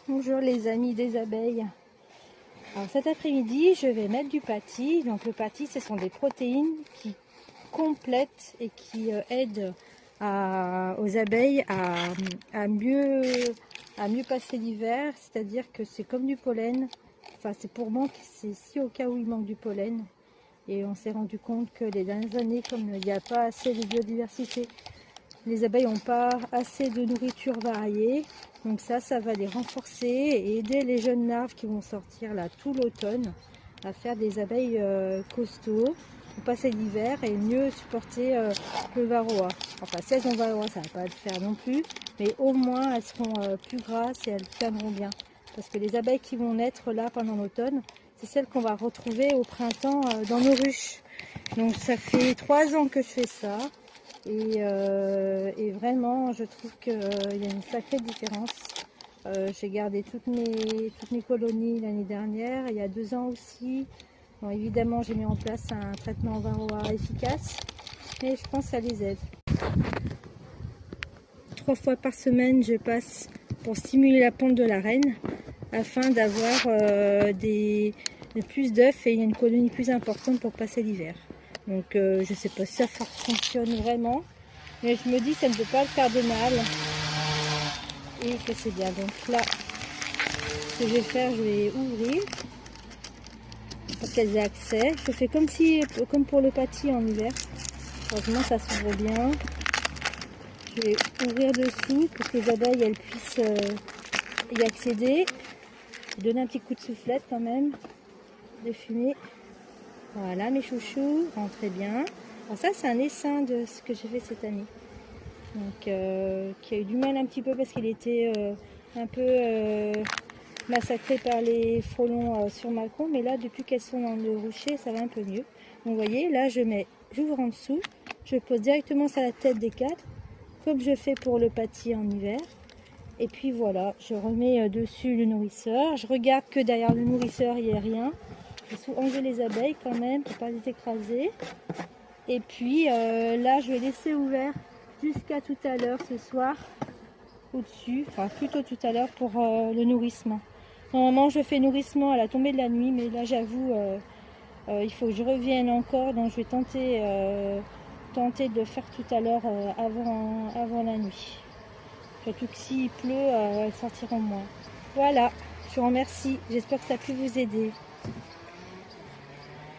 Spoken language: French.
Bonjour les amis des abeilles. Alors cet après-midi, je vais mettre du pâtis. Donc le pâtis, ce sont des protéines qui complètent et qui aident aux abeilles à mieux passer l'hiver. C'est-à-dire que c'est comme du pollen. Enfin, c'est pour moi que c'est si au cas où il manque du pollen. Et on s'est rendu compte que les dernières années, comme il n'y a pas assez de biodiversité, les abeilles n'ont pas assez de nourriture variée. Donc ça va les renforcer et aider les jeunes larves qui vont sortir là tout l'automne à faire des abeilles costauds pour passer l'hiver et mieux supporter le varroa. Enfin, si elles ont varroa, ça ne va pas le faire non plus, mais au moins elles seront plus grasses et elles tiendront bien. Parce que les abeilles qui vont naître là pendant l'automne, c'est celles qu'on va retrouver au printemps dans nos ruches. Donc ça fait 3 ans que je fais ça. Et vraiment, je trouve qu'il y a une sacrée différence. J'ai gardé toutes mes colonies l'année dernière, il y a 2 ans aussi. Bon, évidemment, j'ai mis en place un traitement varroa efficace, mais je pense que ça les aide. 3 fois par semaine, je passe pour stimuler la ponte de la reine, afin d'avoir plus d'œufs et une colonie plus importante pour passer l'hiver. Donc je ne sais pas si ça fonctionne vraiment, mais je me dis que ça ne peut pas le faire de mal et que c'est bien. Donc là, ce que je vais faire, je vais ouvrir pour qu'elles aient accès. Je fais comme pour le pâtis en hiver. Heureusement, ça s'ouvre bien. Je vais ouvrir dessous pour que les abeilles elles puissent y accéder. Je vais donner un petit coup de soufflette quand même, de fumée. Voilà mes chouchous, rentrez bien. Alors ça c'est un essaim de ce que j'ai fait cette année. Donc qui a eu du mal un petit peu parce qu'il était un peu massacré par les frelons sur le balcon. Mais là depuis qu'elles sont dans le rucher, ça va un peu mieux. Donc vous voyez, là j'ouvre en dessous, je pose directement sur la tête des 4, comme je fais pour le pâtis en hiver. Et puis voilà, je remets dessus le nourrisseur. Je regarde que derrière le nourrisseur il n'y ait rien. Il faut enlever les abeilles quand même pour ne pas les écraser. Et puis là je vais laisser ouvert jusqu'à tout à l'heure ce soir au-dessus, enfin plutôt tout à l'heure pour le nourrissement. Normalement je fais nourrissement à la tombée de la nuit, mais là j'avoue il faut que je revienne encore, donc je vais tenter de le faire tout à l'heure avant la nuit. Surtout que s'il pleut, elles sortiront moins. Voilà, je vous remercie, j'espère que ça a pu vous aider.